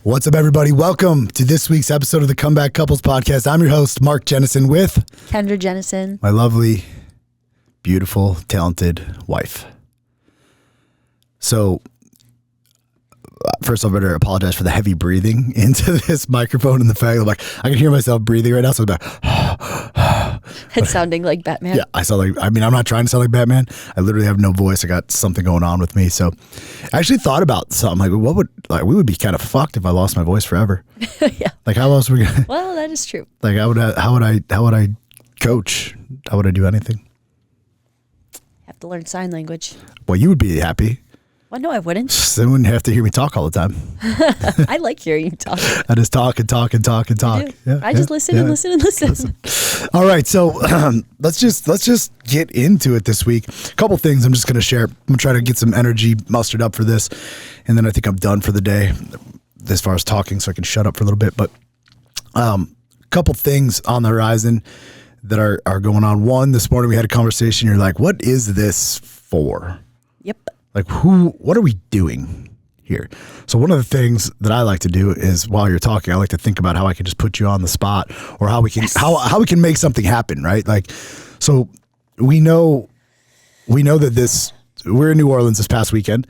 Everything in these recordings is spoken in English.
What's up, everybody? Welcome to this week's episode of the Comeback Couples Podcast. I'm your host, Mark Jennison, with Kendra Jennison, my lovely, beautiful, talented wife. So, first, I better apologize for the heavy breathing into this microphone and the fact that I can hear myself breathing right now. So, it's sounding like Batman. Yeah, I'm not trying to sound like Batman. I literally have no voice. I got something going on with me. So I actually thought about something we would be kind of fucked if I lost my voice forever. Yeah. Like, how else we gonna? Well, that is true. Like, how would I coach? How would I do anything? Have to learn sign language. Well, you would be happy. Well, no, I wouldn't. Then you wouldn't have to hear me talk all the time. I like hearing you talk. I just talk and talk and talk and talk. I just listen and listen and listen. All right, so let's just get into it this week. A couple things I'm just going to share. I'm going to try to get some energy mustered up for this, and then I think I'm done for the day as far as talking, so I can shut up for a little bit. But a couple things on the horizon that are going on. One, this morning we had a conversation. You're like, what is this for? Yep. Like, what are we doing here? So one of the things that I like to do is, while you're talking, I like to think about how I can just put you on the spot, or how we can how we can make something happen, right? Like, so we know that we're in New Orleans this past weekend,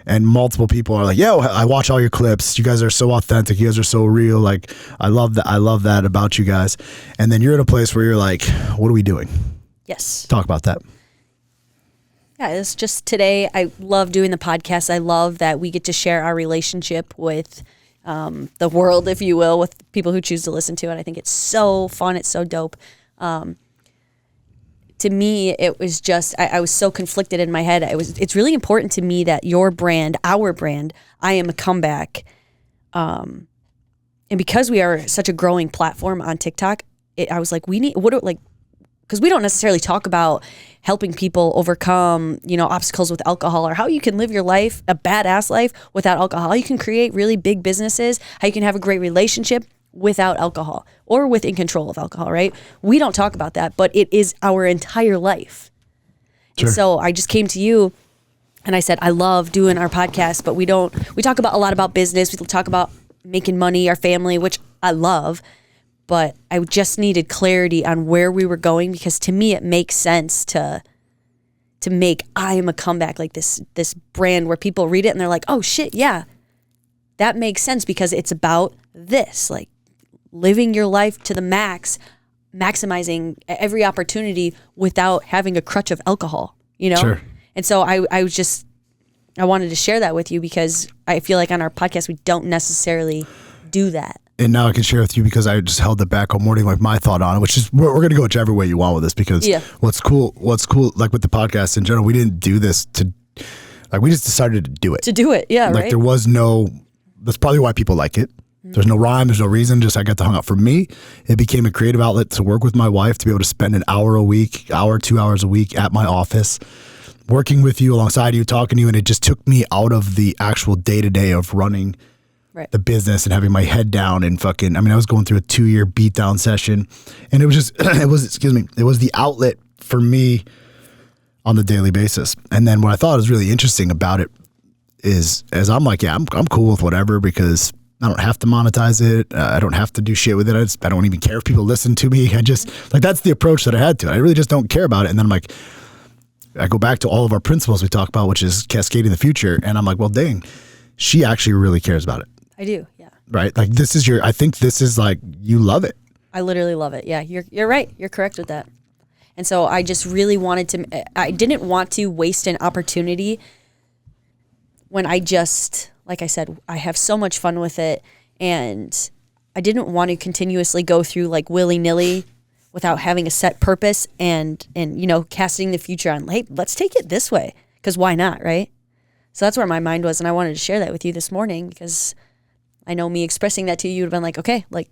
and multiple people are like, yo, I watch all your clips. You guys are so authentic. You guys are so real. Like, I love that about you guys. And then you're in a place where you're like, what are we doing? Yes. Talk about that. Yeah, it's just today. I love doing the podcast. I love that we get to share our relationship with the world, if you will, with people who choose to listen to it. I think it's so fun. It's so dope. To me, it was just, I was so conflicted in my head. It's really important to me that your brand, our brand, I Am a Comeback. And because we are such a growing platform on TikTok, I was like, because we don't necessarily talk about helping people overcome, obstacles with alcohol, or how you can live your life, a badass life, without alcohol. How you can create really big businesses, how you can have a great relationship without alcohol, or within control of alcohol, right? We don't talk about that, but it is our entire life. Sure. And so I just came to you and I said, I love doing our podcast, but we talk about a lot about business. We talk about making money, our family, which I love. But I just needed clarity on where we were going, because to me it makes sense to make I Am a Comeback like this brand where people read it and they're like, oh shit, yeah, that makes sense, because it's about this, like living your life to the max, maximizing every opportunity without having a crutch of alcohol, Sure. And so I wanted to share that with you, because I feel like on our podcast we don't necessarily do that. And now I can share with you, because I just held it back all morning, like my thought on it, which is we're going to go whichever way you want with this, because what's cool, like with the podcast in general, we didn't do this we just decided to do it. Yeah, like, right? there was that's probably why people like it. Mm-hmm. There's no rhyme, there's no reason, just I got to hang out. For me, it became a creative outlet to work with my wife, to be able to spend an hour a week, 2 hours a week at my office, working with you, alongside you, talking to you, and it just took me out of the actual day-to-day of running the business and having my head down and I was going through a 2-year beatdown session, and it was just, it was the outlet for me on the daily basis. And then what I thought was really interesting about it is, as I'm like, yeah, I'm cool with whatever, because I don't have to monetize it. I don't have to do shit with it. I don't even care if people listen to me. I just, that's the approach that I had to it. I really just don't care about it. And then I'm like, I go back to all of our principles we talk about, which is cascading the future. And I'm like, well, dang, she actually really cares about it. I do, yeah. Right? Like, I think this is like, you love it. I literally love it. Yeah, you're right. You're correct with that. And so I just really I didn't want to waste an opportunity when like I said, I have so much fun with it, and I didn't want to continuously go through like willy-nilly without having a set purpose and casting the future on, hey, let's take it this way, because why not, right? So that's where my mind was, and I wanted to share that with you this morning, because I know me expressing that to you would have been like, okay, like,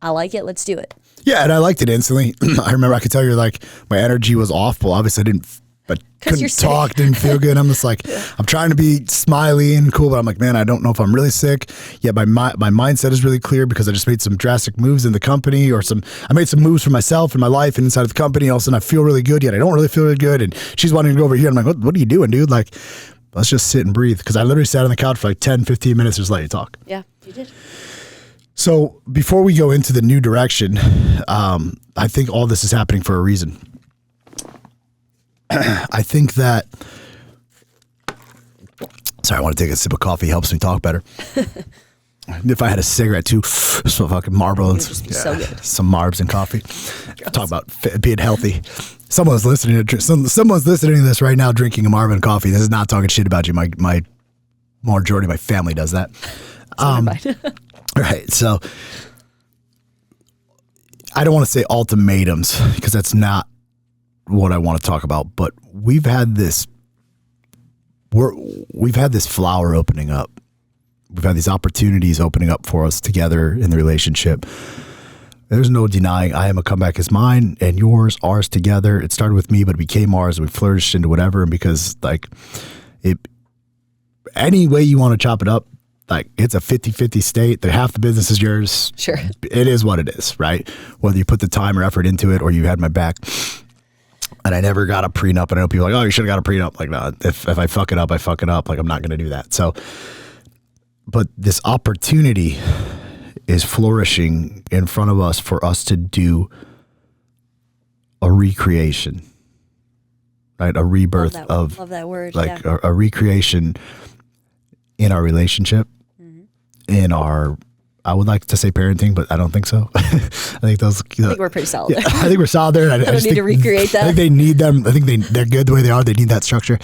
I like it, let's do it. Yeah, and I liked it instantly. I remember I could tell you, like, my energy was off. Well, obviously I couldn't talk, didn't feel good. I'm just like, I'm trying to be smiley and cool, but I'm like, man, I don't know if I'm really sick. Yet my mindset is really clear, because I just made some drastic moves in the company, I made some moves for myself and my life and inside of the company. All of a sudden I feel really good, yet I don't really feel really good. And she's wanting to go over here. I'm like, what are you doing, dude? Like, let's just sit and breathe. Because I literally sat on the couch for like 10, 15 minutes just let you talk. Yeah, you did. So before we go into the new direction, I think all this is happening for a reason. I think that, sorry, I want to take a sip of coffee. Helps me talk better. If I had a cigarette too, some fucking Marlboro and so good. some Marbs and coffee. Talk about being healthy. Someone's listening to this right now drinking a Marb and coffee. This is not talking shit about you. My majority of my family does that. Right. So I don't want to say ultimatums because that's not what I want to talk about, but we've had this flower opening up. We've had these opportunities opening up for us together in the relationship. There's no denying IAMACOMEBACK is mine and yours, ours together. It started with me, but it became ours. We flourished into whatever. And because like any way you want to chop it up, like it's a 50-50 state that half the business is yours. Sure. It is what it is, right? Whether you put the time or effort into it or you had my back. And I never got a prenup. And I know people are like, oh, you should have got a prenup. Like, no, if I fuck it up, I fuck it up. Like, I'm not going to do that. So, but this opportunity is flourishing in front of us for us to do a recreation, right? A rebirth love that word. Like a recreation in our relationship, in our, I would like to say parenting, but I don't think so. I think I think we're pretty solid. Yeah, I think we're solid there. I don't need to recreate that. I think they need them. I think they're good the way they are. They need that structure.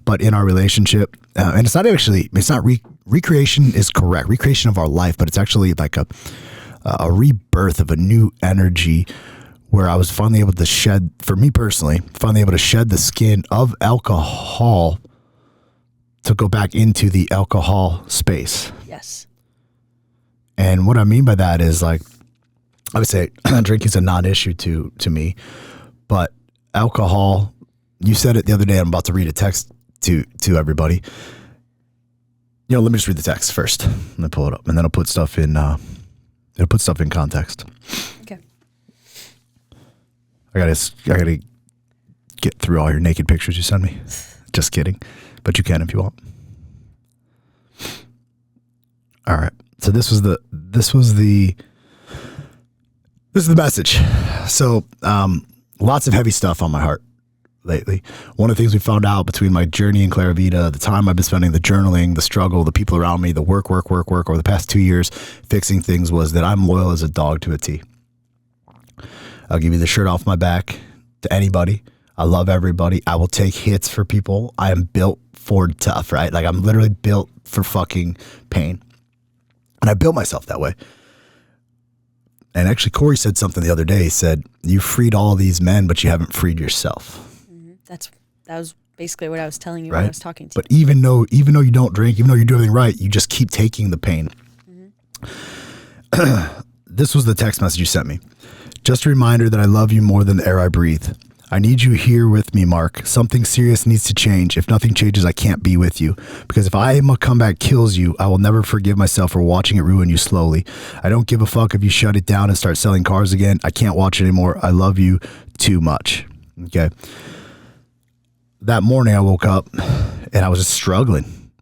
But in our relationship, and it's not recreation is correct. Recreation of our life, but it's actually like a rebirth of a new energy where I was finally able to shed, for me personally, the skin of alcohol to go back into the alcohol space. Yes. And what I mean by that is like, I would say drinking is a non-issue to me, but alcohol, you said it the other day, I'm about to read a text to everybody. Let me just read the text first. Let me pull it up and then I'll put stuff in, context. Okay. I gotta get through all your naked pictures you send me. Just kidding. But you can if you want. All right. So this was the message. So lots of heavy stuff on my heart lately. One of the things we found out between my journey in Claravita, the time I've been spending, the journaling, the struggle, the people around me, the work over the past 2 years fixing things was that I'm loyal as a dog to a T. I'll give you the shirt off my back to anybody. I love everybody. I will take hits for people. I am built for tough, right? Like I'm literally built for fucking pain. And I built myself that way. And actually, Corey said something the other day. He said, you freed all these men, but you haven't freed yourself. Mm-hmm. That was basically what I was telling you right? when I was talking to you. But even though you don't drink, even though you do everything right, you just keep taking the pain. Mm-hmm. This was the text message you sent me. Just a reminder that I love you more than the air I breathe. I need you here with me, Mark. Something serious needs to change. If nothing changes, I can't be with you. Because if IAMACOMEBACK kills you, I will never forgive myself for watching it ruin you slowly. I don't give a fuck if you shut it down and start selling cars again. I can't watch it anymore. I love you too much. Okay. That morning I woke up and I was just struggling.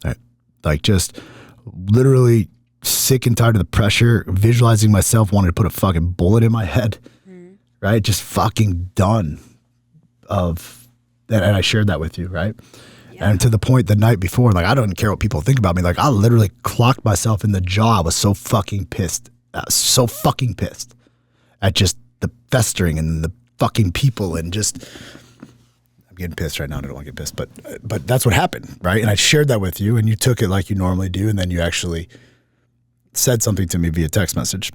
Right? Like just literally sick and tired of the pressure, visualizing myself wanting to put a fucking bullet in my head. Right? Just fucking done of, and I shared that with you, right? Yeah. And to the point the night before, like, I don't care what people think about me. Like, I literally clocked myself in the jaw. I was so fucking pissed. At just the festering and the fucking people and just, I'm getting pissed right now. I don't want to get pissed, but that's what happened, right? And I shared that with you and you took it like you normally do. And then you actually said something to me via text message.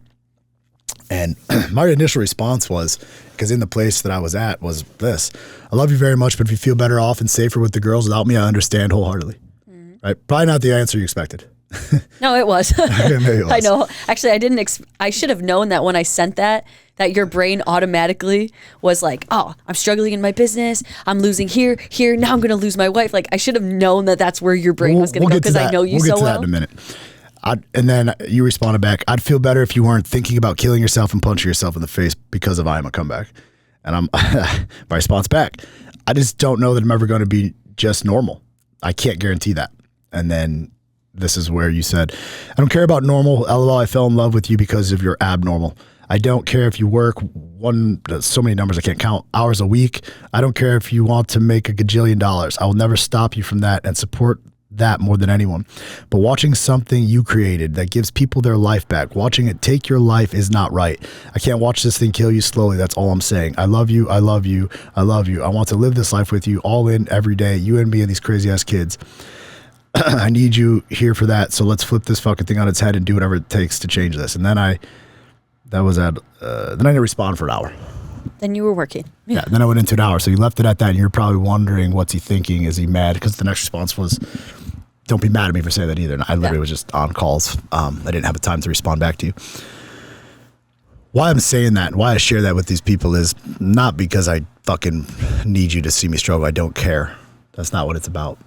And my initial response was, because in the place that I was at was this: I love you very much, but if you feel better off and safer with the girls without me, I understand wholeheartedly. Mm-hmm. Right? Probably not the answer you expected. No, it was. Maybe it was. I know. Actually, I didn't. I should have known that when I sent that your brain automatically was like, oh, I'm struggling in my business. I'm losing here. Now I'm going to lose my wife. Like, I should have known that that's where your brain was going to go because I know you so well. We'll get to that in a minute. And then you responded back, I'd feel better if you weren't thinking about killing yourself and punching yourself in the face because of IAMACOMEBACK. And my response back, I just don't know that I'm ever going to be just normal. I can't guarantee that. And then this is where you said, I don't care about normal. LOL, I fell in love with you because of your abnormal. I don't care if you work so many numbers I can't count, hours a week. I don't care if you want to make $1 gajillion. I will never stop you from that and support that more than anyone. But watching something you created that gives people their life back, watching it take your life is not right. I can't watch this thing kill you slowly. That's all I'm saying. I love you. I love you. I love you. I want to live this life with you all in every day. You and me and these crazy ass kids. I need you here for that. So let's flip this fucking thing on its head and do whatever it takes to change this. And then I didn't respond for an hour. Then you were working. Yeah. Then I went into an hour. So you left it at that, and you're probably wondering, what's he thinking? Is he mad? Because the next response was, don't be mad at me for saying that either. And I literally was just on calls. I didn't have the time to respond back to you. Why I'm saying that, and why I share that with these people is not because I fucking need you to see me struggle. I don't care. That's not what it's about.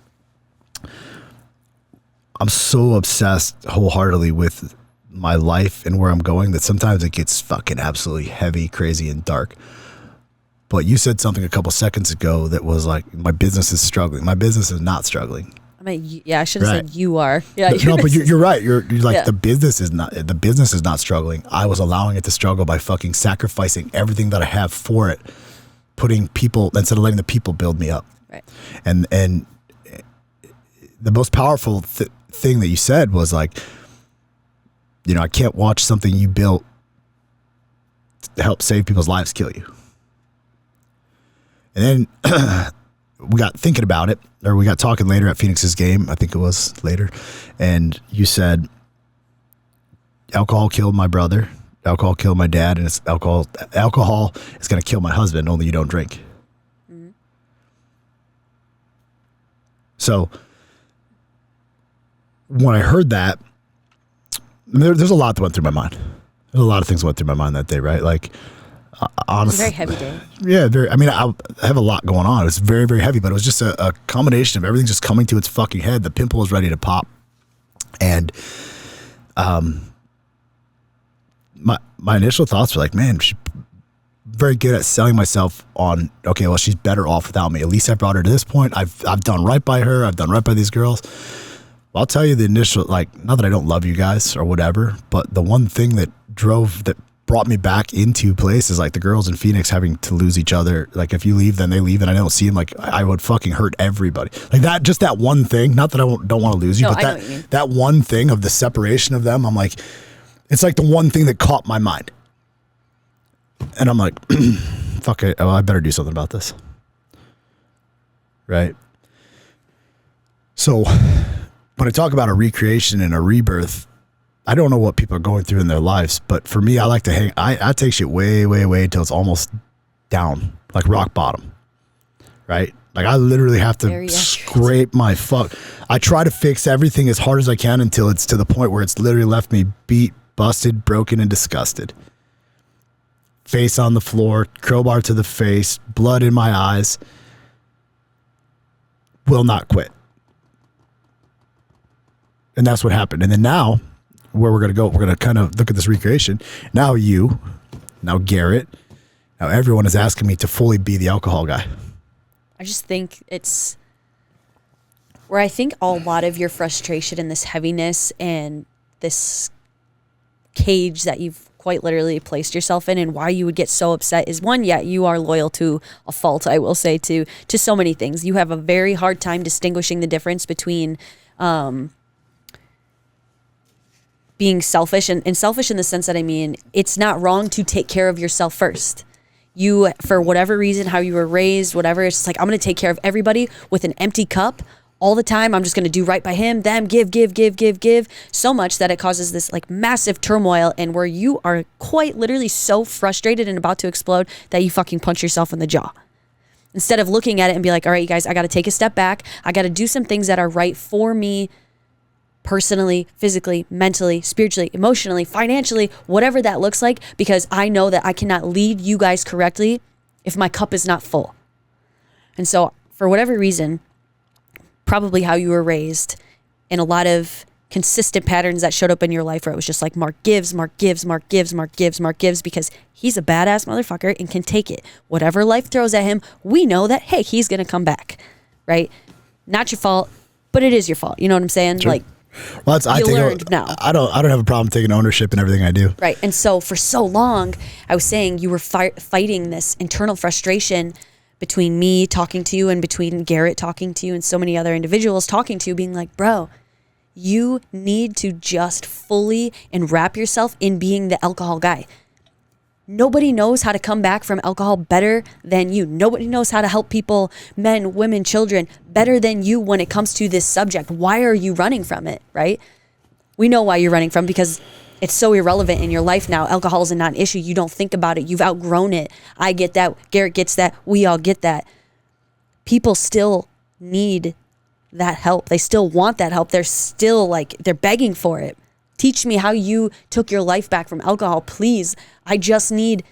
I'm so obsessed wholeheartedly with my life and where I'm going that sometimes it gets fucking absolutely heavy, crazy, and dark. But you said something a couple seconds ago that was like, my business is struggling. My business is not struggling. I mean, yeah, I should have said you are. Yeah, no, but you're right. You're like, the business is not struggling. I was allowing it to struggle by fucking sacrificing everything that I have for it, putting people, instead of letting the people build me up. Right. And the most powerful thing that you said was like, I can't watch something you built to help save people's lives kill you. And then we got thinking about it, or we got talking later at Phoenix's game. I think it was later. And you said, alcohol killed my brother. Alcohol killed my dad. And it's alcohol is going to kill my husband, only you don't drink. Mm-hmm. So when I heard that, there's a lot that went through my mind. There's a lot of things that went through my mind that day, right? Like, honestly, it's a very heavy day. Yeah, very. I mean, I have a lot going on. It was very, very heavy, but it was just a combination of everything just coming to its fucking head. The pimple was ready to pop, and my initial thoughts were like, man, she's very good at selling myself on, okay, well, she's better off without me. At least I brought her to this point. I've done right by her. I've done right by these girls. I'll tell you the initial, like, not that I don't love you guys or whatever, but the one thing that brought me back into place is like the girls in Phoenix having to lose each other. Like, if you leave, then they leave, and I don't see them. Like, I would fucking hurt everybody. Like that, just that one thing. Not that I don't want to lose you, no, but that one thing of the separation of them. I'm like, it's like the one thing that caught my mind, and I'm like, fuck it. Oh, I better do something about this, right? So when I talk about a recreation and a rebirth, I don't know what people are going through in their lives, but for me, I like to hang. I take shit way, way, way until it's almost down, like rock bottom, right? Like I literally have to scrape my fuck. I try to fix everything as hard as I can until it's to the point where it's literally left me beat, busted, broken, and disgusted. Face on the floor, crowbar to the face, blood in my eyes. Will not quit. And that's what happened. And then now, where we're going to go, we're going to kind of look at this recreation. Now Garrett, now everyone is asking me to fully be the alcohol guy. I just think it's where I think a lot of your frustration and this heaviness and this cage that you've quite literally placed yourself in, and why you would get so upset is, one, you are loyal to a fault, I will say, to so many things. You have a very hard time distinguishing the difference between being selfish and selfish in the sense that, I mean, it's not wrong to take care of yourself first. You, for whatever reason, how you were raised, whatever, it's just like, I'm going to take care of everybody with an empty cup all the time. I'm just going to do right by him, them, give, so much that it causes this like massive turmoil, and where you are quite literally so frustrated and about to explode that you fucking punch yourself in the jaw. Instead of looking at it and be like, all right, you guys, I got to take a step back. I got to do some things that are right for me, personally, physically, mentally, spiritually, emotionally, financially, whatever that looks like, because I know that I cannot lead you guys correctly if my cup is not full. And so for whatever reason, probably how you were raised, and a lot of consistent patterns that showed up in your life where it was just like, Mark gives, because he's a badass motherfucker and can take it. Whatever life throws at him, we know that, hey, he's going to come back, right? Not your fault. but it is your fault. You know what I'm saying? Sure. Like, well, I learned now. I don't have a problem taking ownership in everything I do. Right. And so for so long, I was saying you were fighting this internal frustration between me talking to you and between Garrett talking to you and so many other individuals talking to you, being like, bro, you need to just fully enwrap yourself in being the alcohol guy. Nobody knows how to come back from alcohol better than you. Nobody knows how to help people, men, women, children, better than you when it comes to this subject. Why are you running from it, right? We know why you're running from, because it's so irrelevant in your life now. Alcohol is not an issue. You don't think about it. You've outgrown it. I get that. Garrett gets that. We all get that. People still need that help. They still want that help. They're still they're begging for it. Teach me how you took your life back from alcohol, please. I just need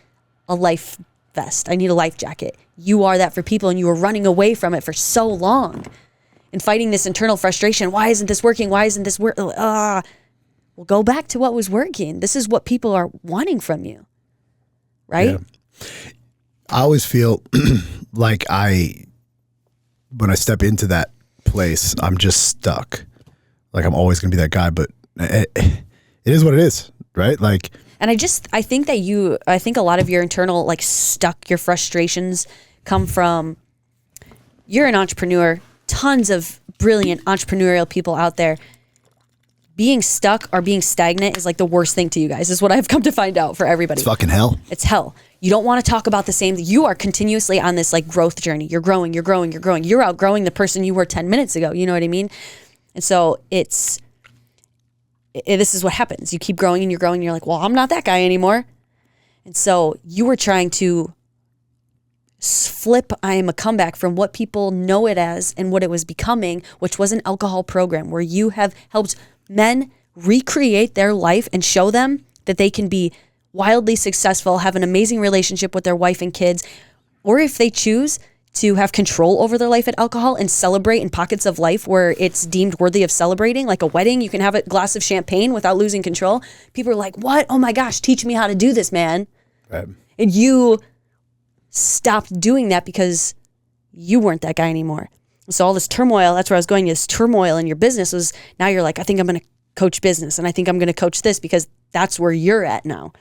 a life vest. I need a life jacket. You are that for people, and you were running away from it for so long and fighting this internal frustration. Why isn't this working? Why isn't this working? Well, go back to what was working. This is what people are wanting from you, right? Yeah. I always feel like when I step into that place, I'm just stuck. Like I'm always going to be that guy, but it is what it is, right? Like, and I think a lot of your internal, your frustrations come from, you're an entrepreneur, tons of brilliant entrepreneurial people out there. Being stuck or being stagnant is the worst thing to you guys, is what I've come to find out for everybody. It's fucking hell. It's hell. You don't want to talk about the same. You are continuously on this growth journey. You're growing, you're growing, you're growing. You're outgrowing the person you were 10 minutes ago. You know what I mean? And so this is what happens. You keep growing and you're growing. And you're like, well, I'm not that guy anymore. And so you were trying to flip IAMACOMEBACK from what people know it as and what it was becoming, which was an alcohol program where you have helped men recreate their life and show them that they can be wildly successful, have an amazing relationship with their wife and kids, or if they choose to have control over their life at alcohol and celebrate in pockets of life where it's deemed worthy of celebrating, like a wedding, you can have a glass of champagne without losing control. People are like, what? Oh my gosh, teach me how to do this, man. Right. And you stopped doing that because you weren't that guy anymore. So all this turmoil, that's where I was going, this turmoil in your business was, now you're like, I think I'm going to coach business and I think I'm going to coach this because that's where you're at now.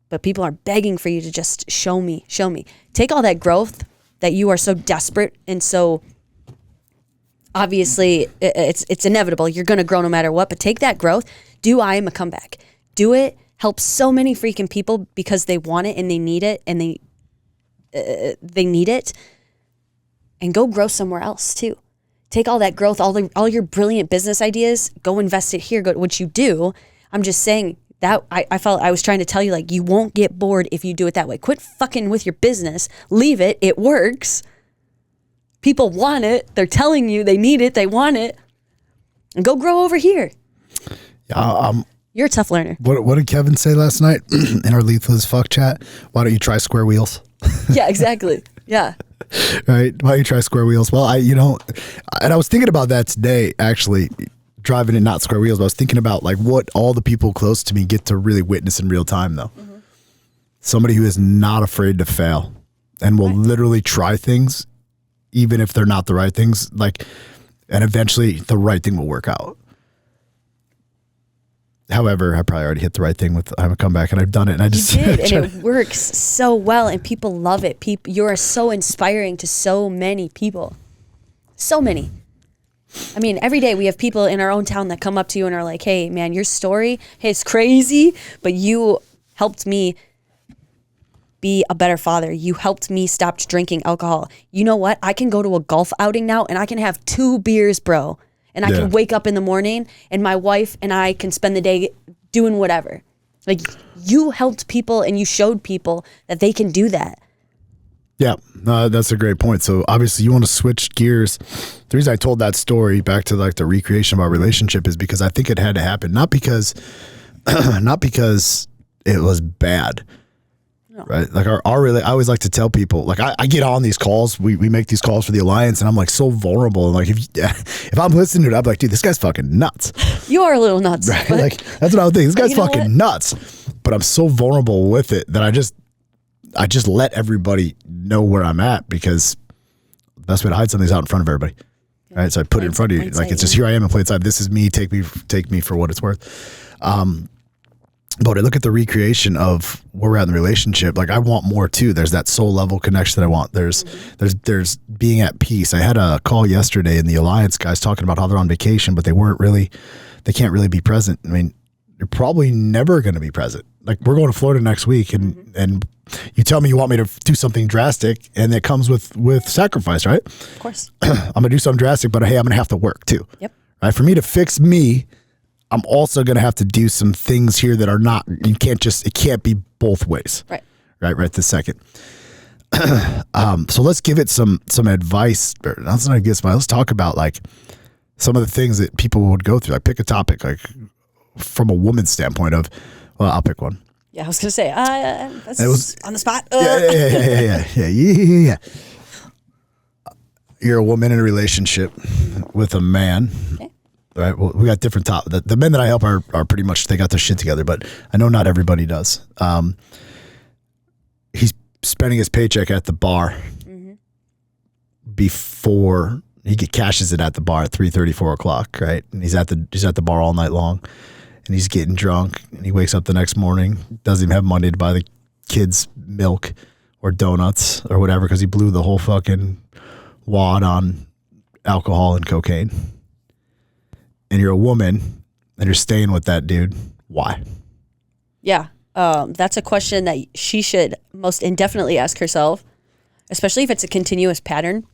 But people are begging for you to just show me. Take all that growth that you are so desperate and so obviously it's inevitable. You're going to grow no matter what, but take that growth. Do IAMACOMEBACK. Do it. Help so many freaking people because they want it and they need it and they need it. And go grow somewhere else too. Take all that growth, all your brilliant business ideas, go invest it here, go what you do. I'm just saying that I felt I was trying to tell you, you won't get bored if you do it that way. Quit fucking with your business. Leave it. It works. People want it. They're telling you they need it. They want it. And go grow over here. You're a tough learner. What did Kevin say last night in our Lethal as Fuck chat? Why don't you try square wheels? Yeah, exactly. Yeah. Right? Why don't you try square wheels? Well, and I was thinking about that today, actually, driving in not square wheels, but I was thinking about what all the people close to me get to really witness in real time, though. Mm-hmm. Somebody who is not afraid to fail and will literally try things, even if they're not the right things, and eventually the right thing will work out. However, I probably already hit the right thing with IAMACOMEBACK, and I've done it. And you did, and it works so well, and people love it. You are so inspiring to so many people. So many. I mean, every day we have people in our own town that come up to you and are like, hey, man, your story, it's crazy, but you helped me be a better father. You helped me stop drinking alcohol. You know what? I can go to a golf outing now, and I can have 2 beers, bro. And I can wake up in the morning and my wife and I can spend the day doing whatever. You helped people and you showed people that they can do that. Yeah, that's a great point. So obviously you want to switch gears. The reason I told that story back to the recreation of our relationship is because I think it had to happen. Not because it was bad. Right. I always like to tell people, I get on these calls, we make these calls for the Alliance, and I'm so vulnerable. And if I'm listening to it, I'm like, dude, this guy's fucking nuts. You are a little nuts. Right. That's what I would think. This guy's fucking nuts. But I'm so vulnerable with it that I just let everybody know where I'm at, because the best way to hide something is out in front of everybody. right? So I put it in front of you. Like, it's just, here I am in plain sight. This is me. Take me for what it's worth. But I look at the recreation of where we're at in the relationship. Like, I want more too. There's that soul level connection that I want. There's being at peace. I had a call yesterday, and the Alliance guys talking about how they're on vacation, but they can't really be present. I mean, you're probably never going to be present. Like, we're going to Florida next week, and you tell me you want me to do something drastic, and it comes with sacrifice, right? Of course. I'm going to do something drastic, but hey, I'm going to have to work too. Yep. Right? For me to fix me, I'm also going to have to do some things here that are not, it can't be both ways. Right. Right this second. So let's give it some advice. Let's not give advice. Let's talk about like some of the things that people would go through. Like, pick a topic, like from a woman's standpoint of, well, I'll pick one. Yeah, I was going to say, that's on the spot. Yeah. You're a woman in a relationship with a man. Okay. Right. Well, we got different the men that I help are pretty much, they got their shit together, but I know not everybody does. He's spending his paycheck at the bar before he cashes it at the bar at 3:30, 4 o'clock. Right. And he's at the bar all night long, and he's getting drunk, and he wakes up the next morning, doesn't even have money to buy the kids milk or donuts or whatever, because he blew the whole fucking wad on alcohol and cocaine. And you're a woman and you're staying with that dude. Why? Yeah. That's a question that she should most indefinitely ask herself, especially if it's a continuous pattern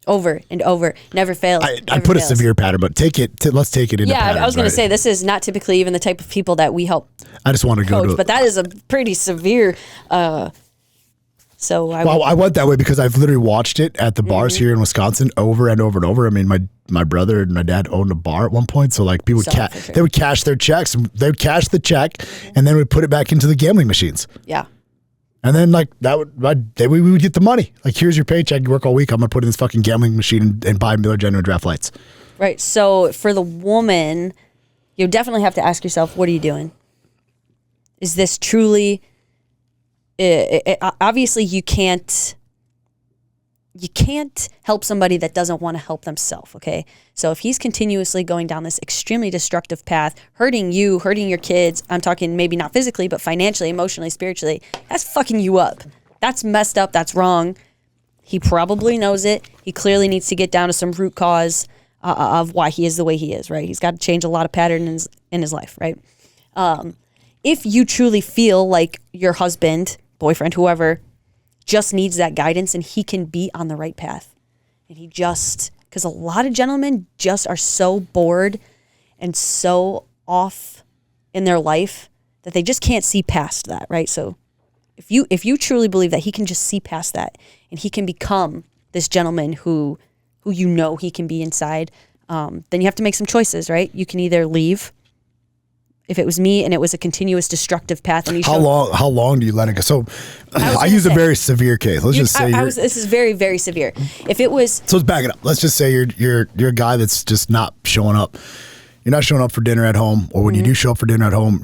over and over, never fails. I put a severe pattern, but let's take it into patterns. Yeah, I was going to say, this is not typically even the type of people that we help. I just want to coach, go to but that is a pretty severe. So I went that way because I've literally watched it at the bars here in Wisconsin over and over and over. I mean, my brother and my dad owned a bar at one point, so like people would they would cash their checks. They would cash the check, and then we'd put it back into the gambling machines. Yeah. And then like we would get the money. Like, here's your paycheck. You work all week. I'm gonna put it in this fucking gambling machine and buy Miller Genuine Draft Lights. Right. So for the woman, you definitely have to ask yourself, what are you doing? Is this truly? Obviously, you can't help somebody that doesn't want to help themselves, okay? So if he's continuously going down this extremely destructive path, hurting you, hurting your kids, I'm talking maybe not physically, but financially, emotionally, spiritually, that's fucking you up. That's messed up. That's wrong. He probably knows it. He clearly needs to get down to some root cause of why he is the way he is, right? He's got to change a lot of patterns in his life, right? If you truly feel like your husband, boyfriend, whoever, just needs that guidance and he can be on the right path. And because a lot of gentlemen just are so bored and so off in their life that they just can't see past that, right? So if you truly believe that he can just see past that and he can become this gentleman who you know he can be inside, then you have to make some choices, right? You can either leave. If it was me and it was a continuous destructive path, and how long do you let it go? So I use a very severe case. Let's just say this is very, very severe. If it was, so let's back it up. Let's just say you're a guy that's just not showing up. You're not showing up for dinner at home, or when you do show up for dinner at home,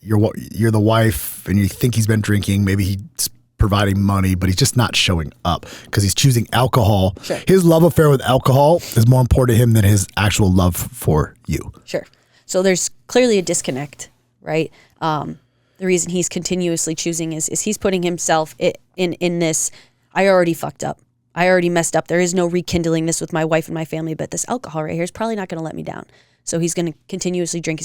you're the wife, and you think he's been drinking. Maybe he's providing money, but he's just not showing up because he's choosing alcohol. Sure. His love affair with alcohol is more important to him than his actual love for you. Sure. So there's clearly a disconnect, right? The reason he's continuously choosing is he's putting himself in this, I already fucked up. I already messed up. There is no rekindling this with my wife and my family, but this alcohol right here is probably not going to let me down. So he's going to continuously drink.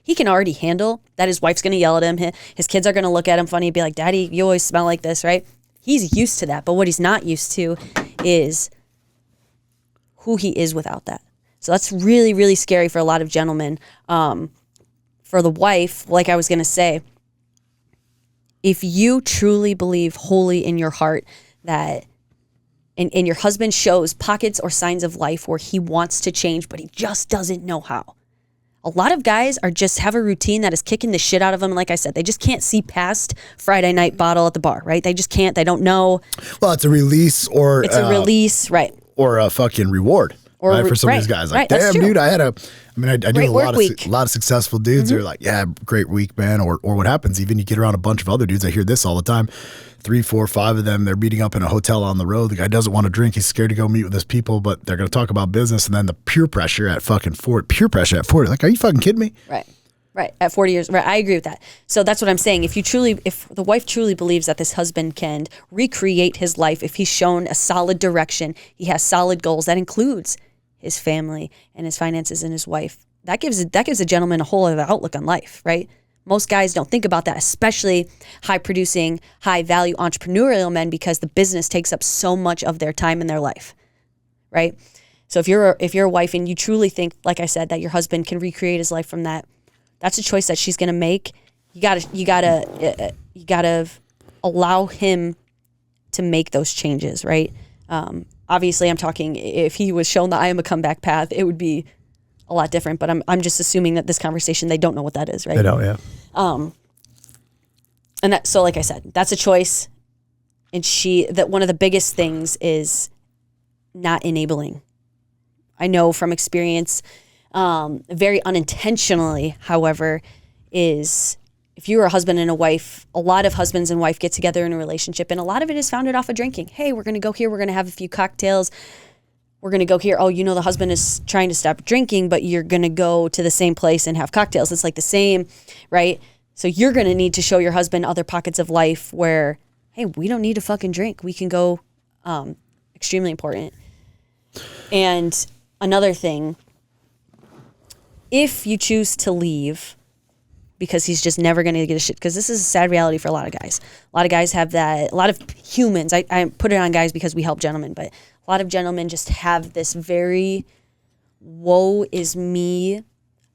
He can already handle that his wife's going to yell at him. His kids are going to look at him funny and be like, Daddy, you always smell like this, right? He's used to that. But what he's not used to is who he is without that. So that's really, really scary for a lot of gentlemen. For the wife, like I was going to say, if you truly believe wholly in your heart that, and your husband shows pockets or signs of life where he wants to change, but he just doesn't know how. A lot of guys have a routine that is kicking the shit out of them. And like I said, they just can't see past Friday night bottle at the bar, right? They just can't. They don't know. Well, it's a release or... It's a release, right. Or a fucking reward. Or right? For some of these guys, like, right, damn, dude, I do Great a work week. lot of successful dudes. They're like, yeah, great week, man. Or what happens, even you get around a bunch of other dudes. I hear this all the time. 3, 4, 5 of them, they're meeting up in a hotel on the road. The guy doesn't want to drink. He's scared to go meet with his people, but they're going to talk about business. And then the peer pressure at 40. Like, are you fucking kidding me? Right. At 40 years. Right. I agree with that. So that's what I'm saying. If the wife truly believes that this husband can recreate his life, if he's shown a solid direction, he has solid goals, that includes his family and his finances and his wife, that gives a gentleman a whole other outlook on life, right? Most guys don't think about that, especially high-producing, high-value entrepreneurial men, because the business takes up so much of their time in their life, right? So if you're a wife and you truly think, like I said, that your husband can recreate his life from that, that's a choice that she's going to make. You gotta allow him to make those changes, right? Obviously, I'm talking if he was shown the I Am a Comeback path, it would be a lot different. But I'm just assuming that this conversation, they don't know what that is, right? They don't, yeah. And that, so like I said, that's a choice. And that one of the biggest things is not enabling. I know from experience, very unintentionally, however, is if you were a husband and a wife, a lot of husbands and wife get together in a relationship, and a lot of it is founded off of drinking. Hey, we're going to go here. We're going to have a few cocktails. We're going to go here. Oh, the husband is trying to stop drinking, but you're going to go to the same place and have cocktails. It's like the same, right? So you're going to need to show your husband other pockets of life where, hey, we don't need to fucking drink. We can go, extremely important. And another thing, if you choose to leave because he's just never going to get a shit, because this is a sad reality for a lot of guys. A lot of guys have that, a lot of humans, I put it on guys because we help gentlemen, but a lot of gentlemen just have this very, woe is me,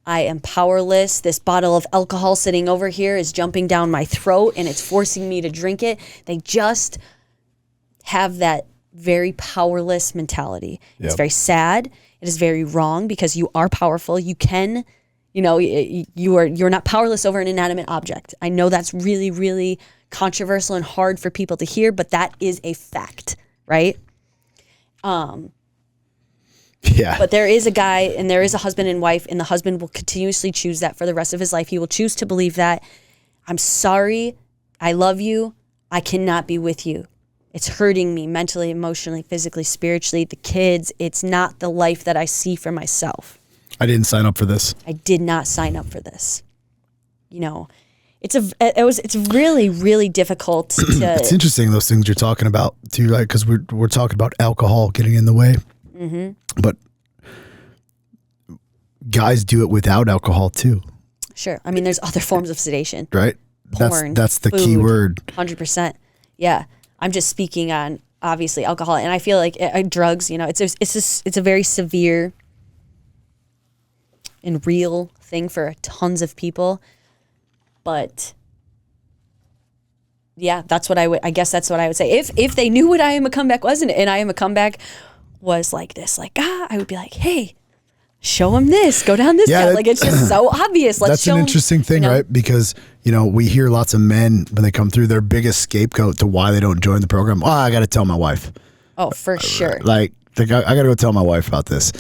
I am powerless, this bottle of alcohol sitting over here is jumping down my throat and it's forcing me to drink it. They just have that very powerless mentality. Yep. It's very sad. It is very wrong because you are powerful. You can, you're not powerless over an inanimate object. I know that's really, really controversial and hard for people to hear, but that is a fact, right? Yeah. But there is a guy and there is a husband and wife, and the husband will continuously choose that for the rest of his life. He will choose to believe that, I'm sorry, I love you, I cannot be with you. It's hurting me mentally, emotionally, physically, spiritually, the kids. It's not the life that I see for myself. I didn't sign up for this. I did not sign up for this. It's really, really difficult to. It's interesting, those things you're talking about too, right? Because we're talking about alcohol getting in the way, but guys do it without alcohol too. Sure, I mean, there's other forms of sedation, right? Porn, that's the food, key word. 100%. Yeah, I'm just speaking on obviously alcohol, and I feel like drugs. It's a very severe and real thing for tons of people. But yeah, I guess that's what I would say. If they knew what I Am a Comeback was, and I Am a Comeback was like this, I would be like, hey, show them this, go down this path. Like, it's just so obvious. That's an interesting thing, right? Because, we hear lots of men when they come through, their biggest scapegoat to why they don't join the program. Oh, I got to tell my wife. Oh, for sure. I got to go tell my wife about this.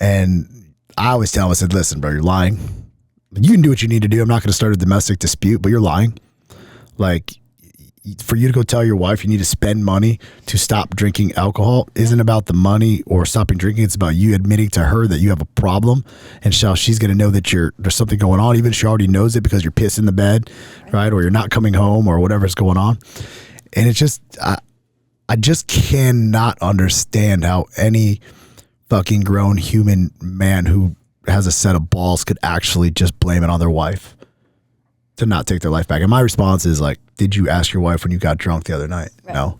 And I always tell him, I said, listen, bro, you're lying. You can do what you need to do. I'm not going to start a domestic dispute, but you're lying. Like, for you to go tell your wife you need to spend money to stop drinking alcohol isn't about the money or stopping drinking. It's about you admitting to her that you have a problem, and she's going to know that there's something going on, even if she already knows it because you're pissing the bed, right? Or you're not coming home or whatever's going on. And it's just, I just cannot understand how any fucking grown human man who has a set of balls could actually just blame it on their wife to not take their life back. And my response is like, did you ask your wife when you got drunk the other night? Right. No.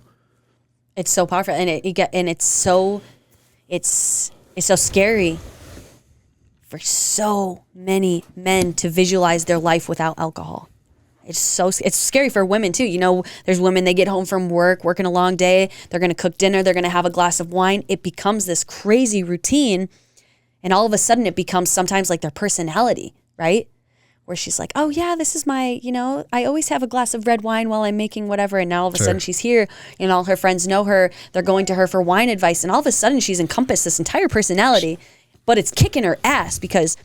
It's so powerful, and it's so scary for so many men to visualize their life without alcohol. It's scary for women too. There's women, they get home from working a long day, they're going to cook dinner, they're going to have a glass of wine. It becomes this crazy routine, and all of a sudden it becomes sometimes like their personality, right? where she's like, oh yeah, this is my, I always have a glass of red wine while I'm making whatever. And now all of a sudden she's here and all her friends know her. They're going to her for wine advice. And all of a sudden she's encompassed this entire personality, but it's kicking her ass because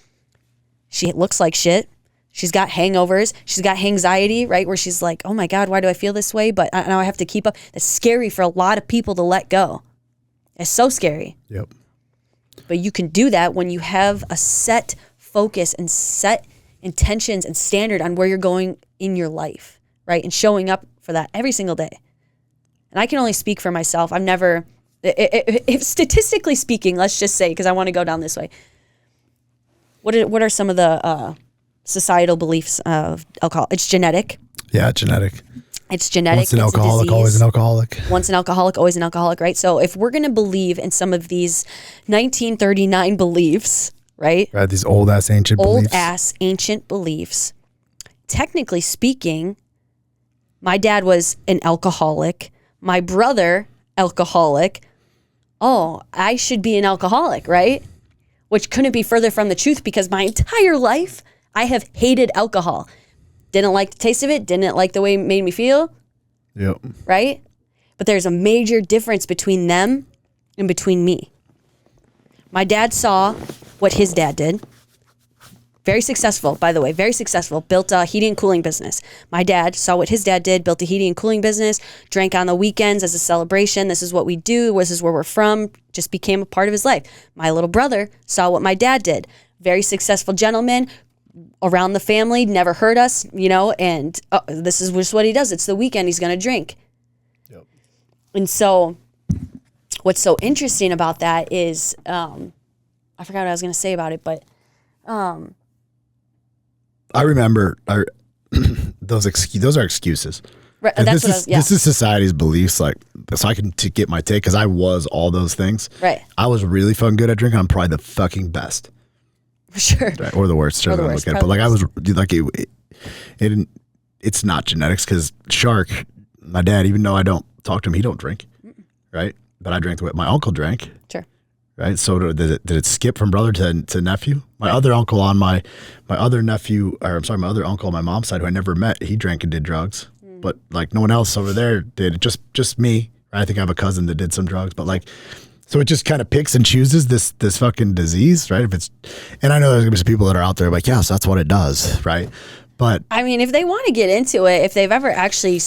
she looks like shit. She's got hangovers. She's got anxiety, right? Where she's like, oh my God, why do I feel this way? But now I have to keep up. That's scary for a lot of people to let go. It's so scary. Yep. But you can do that when you have a set focus and set intentions and standard on where you're going in your life, right? And showing up for that every single day. And I can only speak for myself. I've never, if statistically speaking, let's just say, because I want to go down this way. What are some of the societal beliefs of alcohol? It's genetic. Yeah, genetic. It's genetic. Once an alcoholic, always an alcoholic. Once an alcoholic, always an alcoholic, right? So if we're going to believe in some of these 1939 beliefs, right? Right, these old-ass ancient beliefs. Old-ass ancient beliefs. Technically speaking, my dad was an alcoholic. My brother, alcoholic. Oh, I should be an alcoholic, right? Which couldn't be further from the truth because my entire life, I have hated alcohol. Didn't like the taste of it. Didn't like the way it made me feel. Yep. Right? But there's a major difference between them and between me. My dad saw what his dad did. Very successful, by the way, very successful. Built a heating and cooling business. My dad saw what his dad did, built a heating and cooling business, drank on the weekends as a celebration. This is what we do. This is where we're from. Just became a part of his life. My little brother saw what my dad did. Very successful gentleman around the family, never hurt us, and this is just what he does. It's the weekend. He's going to drink. Yep. And so what's so interesting about that is, I forgot what I was going to say about it, but I remember those are excuses. Right, this is society's beliefs, so I can get my take because I was all those things. Right. I was really fucking good at drinking. I'm probably the fucking best. For sure. Right, or the worst. Or the worst. But I was like, it's not genetics because Shark, my dad, even though I don't talk to him, he don't drink. Right. But I drank the way my uncle drank. Sure. Right. So did it skip from brother to nephew? My other uncle on my other nephew, or I'm sorry, my other uncle on my mom's side who I never met, he drank and did drugs. But like no one else over there did. Just me. Right? I think I have a cousin that did some drugs, but like, so it just kind of picks and chooses this fucking disease, right? And I know there's gonna be some people that are out there like, yes, that's what it does, right? But I mean, if they want to get into it, if they've ever actually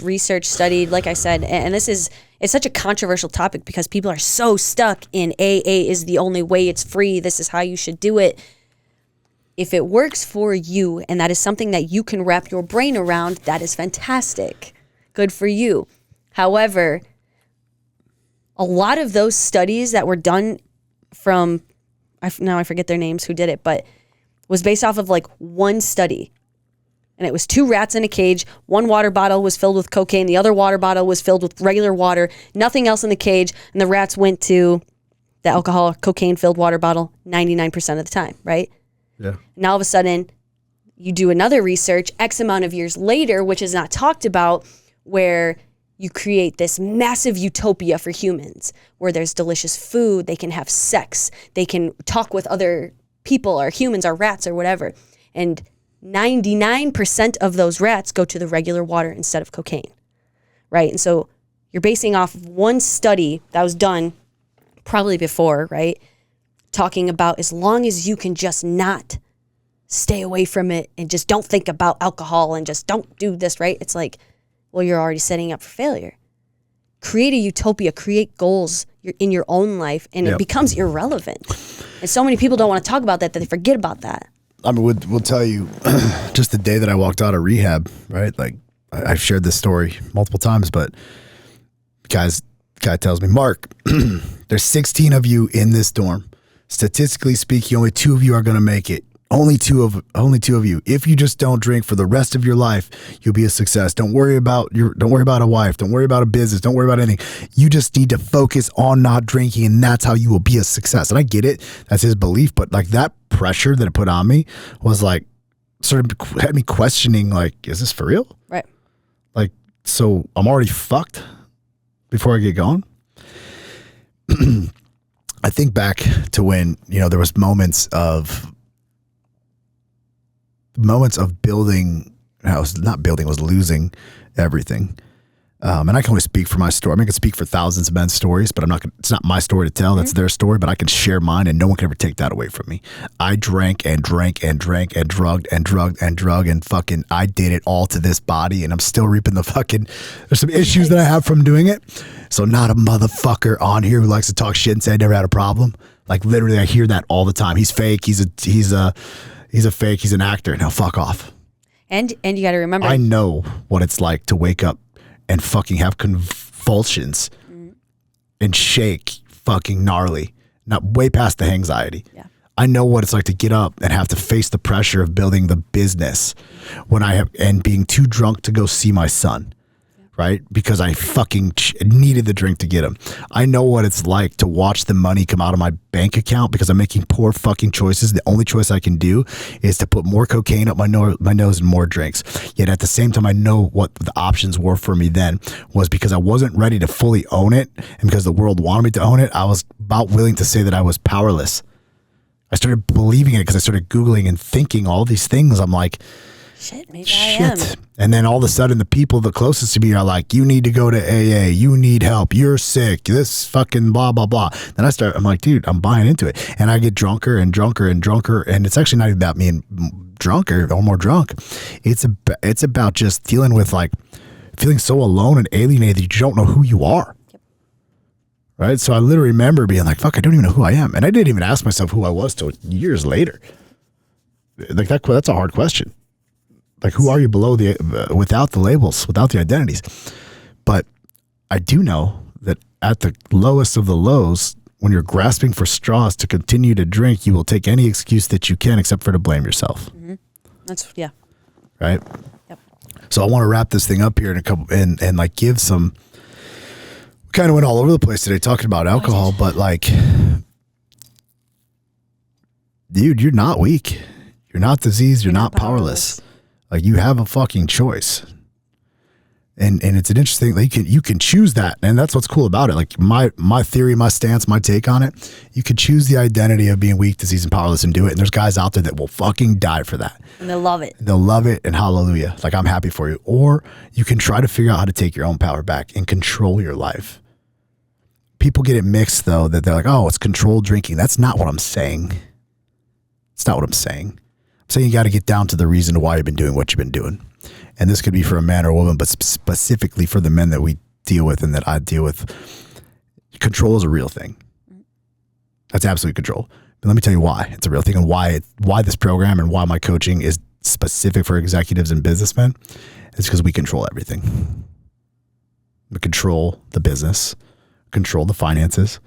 researched, studied, like I said, and it's such a controversial topic because people are so stuck in AA is the only way, it's free, this is how you should do it. If it works for you and that is something that you can wrap your brain around, that is fantastic. Good for you. However, a lot of those studies that were done from, now I forget their names who did it, but was based off of like one study. And it was 2 rats in a cage. One water bottle was filled with cocaine. The other water bottle was filled with regular water. Nothing else in the cage. And the rats went to the alcoholic cocaine-filled water bottle 99% of the time, right? Yeah. Now all of a sudden, you do another research X amount of years later, which is not talked about, where you create this massive utopia for humans where there's delicious food, they can have sex, they can talk with other people or humans or rats or whatever. And 99% of those rats go to the regular water instead of cocaine, right? And so you're basing off of one study that was done probably before, right? Talking about as long as you can just not stay away from it and just don't think about alcohol and just don't do this, right? It's like, well, you're already setting up for failure. Create a utopia, create goals in your own life, and it becomes irrelevant. And so many people don't want to talk about that they forget about that. I mean, we'll tell you, just the day that I walked out of rehab, right? Like, I've shared this story multiple times, but guy tells me, Mark, there's 16 of you in this dorm. Statistically speaking, only 2 of you are going to make it. Only two of you. If you just don't drink for the rest of your life, you'll be a success. Don't worry about a wife. Don't worry about a business. Don't worry about anything. You just need to focus on not drinking, and that's how you will be a success. And I get it. That's his belief. But like that pressure that it put on me was like, sort of had me questioning, like, is this for real? Right. Like, so I'm already fucked before I get going. I think back to when, there was moments of moments of building, I was not building, was losing everything. And I can only speak for my story. I mean, I can speak for thousands of men's stories, but it's not my story to tell. That's their story, but I can share mine and no one can ever take that away from me. I drank and drank and drank and drugged and drugged and drugged and fucking, I did it all to this body and I'm still reaping the fucking, there's some issues that I have from doing it. So not a motherfucker on here who likes to talk shit and say I never had a problem. Like literally I hear that all the time. He's fake. He's a fake. He's an actor. Now fuck off. And you got to remember, I know what it's like to wake up and fucking have convulsions and shake fucking gnarly, not way past the anxiety. Yeah. I know what it's like to get up and have to face the pressure of building the business and being too drunk to go see my son. Right? Because I fucking needed the drink to get him. I know what it's like to watch the money come out of my bank account because I'm making poor fucking choices. The only choice I can do is to put more cocaine up my nose and more drinks. Yet at the same time, I know what the options were for me then was because I wasn't ready to fully own it. And because the world wanted me to own it, I was about willing to say that I was powerless. I started believing it because I started Googling and thinking all these things. I'm like, shit, maybe I am. And then all of a sudden the people the closest to me are like, you need to go to AA, you need help, you're sick, this fucking blah, blah, blah. Then I'm like, dude, I'm buying into it. And I get drunker and drunker and drunker. And it's actually not even about me and drunker or more drunk. It's about just dealing with like feeling so alone and alienated that you don't know who you are. Yep. Right? So I literally remember being like, fuck, I don't even know who I am. And I didn't even ask myself who I was till years later. Like that's a hard question. Like, who are you without the labels, without the identities? But I do know that at the lowest of the lows, when you're grasping for straws to continue to drink, you will take any excuse that you can except for to blame yourself. Mm-hmm. Right? Yep. So I want to wrap this thing up here in a couple and like give some, we kind of went all over the place today talking about alcohol, but like, dude, you're not weak. You're not diseased. You're not powerless. Like you have a fucking choice. And it's an interesting, like you can choose that. And that's what's cool about it. Like my theory, my stance, my take on it, you could choose the identity of being weak, diseased, and powerless and do it. And there's guys out there that will fucking die for that. And they'll love it. They'll love it and hallelujah. Like I'm happy for you. Or you can try to figure out how to take your own power back and control your life. People get it mixed though, that they're like, oh, it's controlled drinking. That's not what I'm saying. It's not what I'm saying. I'm saying you got to get down to the reason why you've been doing what you've been doing. And this could be for a man or a woman, but specifically for the men that we deal with and that I deal with. Control is a real thing. That's absolute control. But let me tell you why it's a real thing and why this program and why my coaching is specific for executives and businessmen. It's because we control everything. We control the business, control the finances,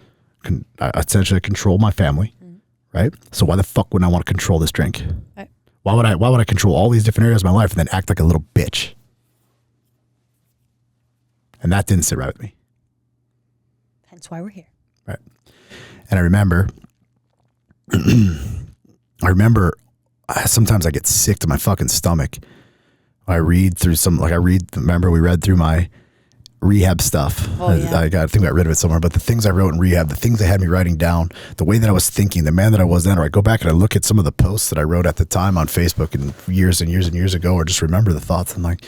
essentially control my family. Right? So why the fuck would I want to control this drink? Right. Why would I control all these different areas of my life and then act like a little bitch? And that didn't sit right with me. Hence why we're here. Right. And I remember sometimes I get sick to my fucking stomach. Remember we read through my rehab stuff. Oh, yeah. I think I got rid of it somewhere, but the things I wrote in rehab, the things they had me writing down, the way that I was thinking, the man that I was then, or I go back and I look at some of the posts that I wrote at the time on Facebook and years and years and years ago, or just remember the thoughts. I'm like,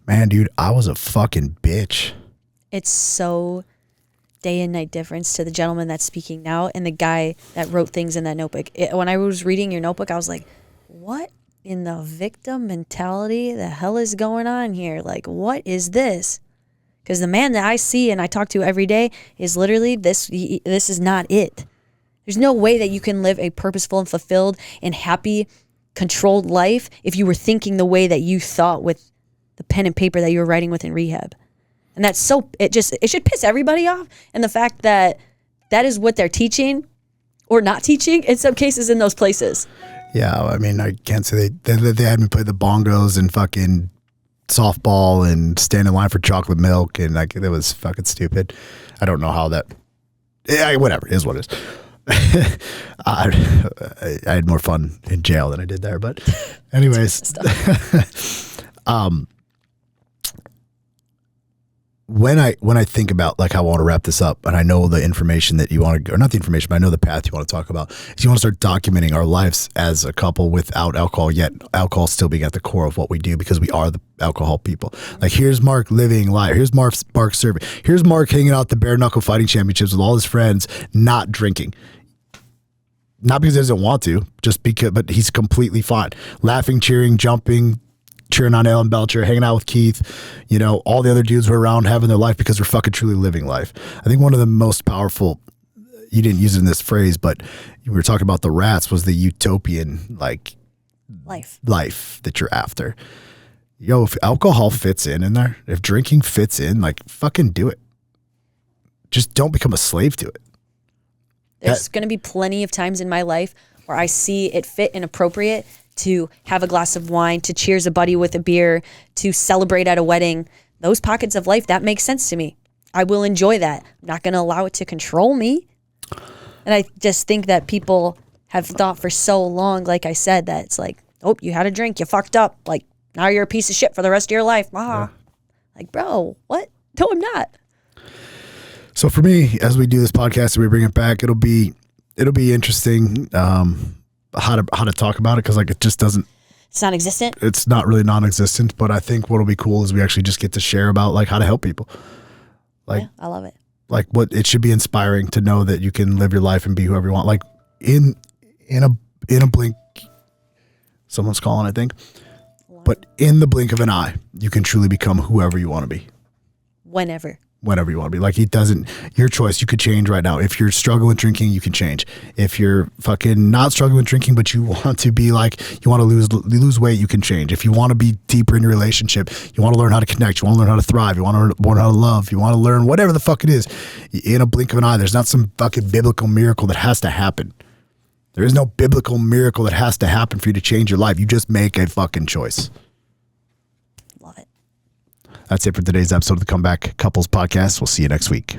man, dude, I was a fucking bitch. It's so day and night difference to the gentleman that's speaking now and the guy that wrote things in that notebook. When I was reading your notebook, I was like, what in the victim mentality the hell is going on here? Like, what is this? Because the man that I see and I talk to every day is literally this is not it. There's no way that you can live a purposeful and fulfilled and happy, controlled life if you were thinking the way that you thought with the pen and paper that you were writing with in rehab. And that's it should piss everybody off. And the fact that is what they're teaching or not teaching in some cases in those places. Yeah, I mean, I can't say they had me play the bongos and fucking softball and stand in line for chocolate milk, and like it was fucking stupid. I don't know how that. Whatever, it is what it is. I had more fun in jail than I did there, but anyways, when I think about like how I want to wrap this up, and I know the information that you want to, or not the information, but I know the path you want to talk about, is you want to start documenting our lives as a couple without alcohol, yet alcohol still being at the core of what we do because we are the alcohol people. Like, here's Mark living life. Here's Mark serving. Here's Mark hanging out at the bare knuckle fighting championships with all his friends, not drinking. Not because he doesn't want to, just because, but he's completely fine. Laughing, cheering, jumping, cheering on Ellen Belcher, hanging out with Keith, you know, all the other dudes who are around having their life because we're fucking truly living life. I think one of the most powerful, you didn't use it in this phrase, but we were talking about the rats, was the utopian, like, life that you're after. Yo, if alcohol fits in there, if drinking fits in, like, fucking do it. Just don't become a slave to it. There's going to be plenty of times in my life where I see it fit and appropriate to have a glass of wine, to cheers a buddy with a beer, to celebrate at a wedding. Those pockets of life, that makes sense to me. I will enjoy that. I'm not going to allow it to control me. And I just think that people have thought for so long, like I said, that it's like, oh, you had a drink, you fucked up. Like, now you're a piece of shit for the rest of your life. Ah. Yeah. Like, bro, what? No, I'm not. So for me, as we do this podcast and we bring it back, it'll be interesting. How to talk about it, because like it just doesn't, it's non-existent. It's not really non-existent, but I think what'll be cool is we actually just get to share about like how to help people. Like, yeah, I love it. Like, what it should be inspiring to know that you can live your life and be whoever you want. Like in a blink, someone's calling, I think, but in the blink of an eye, you can truly become whoever you want to be. Whenever you want to be. Like, it doesn't, your choice, you could change right now. If you're struggling with drinking, you can change. If you're fucking not struggling with drinking, but you want to be like, you want to lose weight, you can change. If you want to be deeper in your relationship, you want to learn how to connect, you want to learn how to thrive, you want to learn how to love, you want to learn whatever the fuck it is, in a blink of an eye. There's not some fucking biblical miracle that has to happen. There is no biblical miracle that has to happen for you to change your life. You just make a fucking choice. Love it. That's it for today's episode of the Comeback Couples Podcast. We'll see you next week.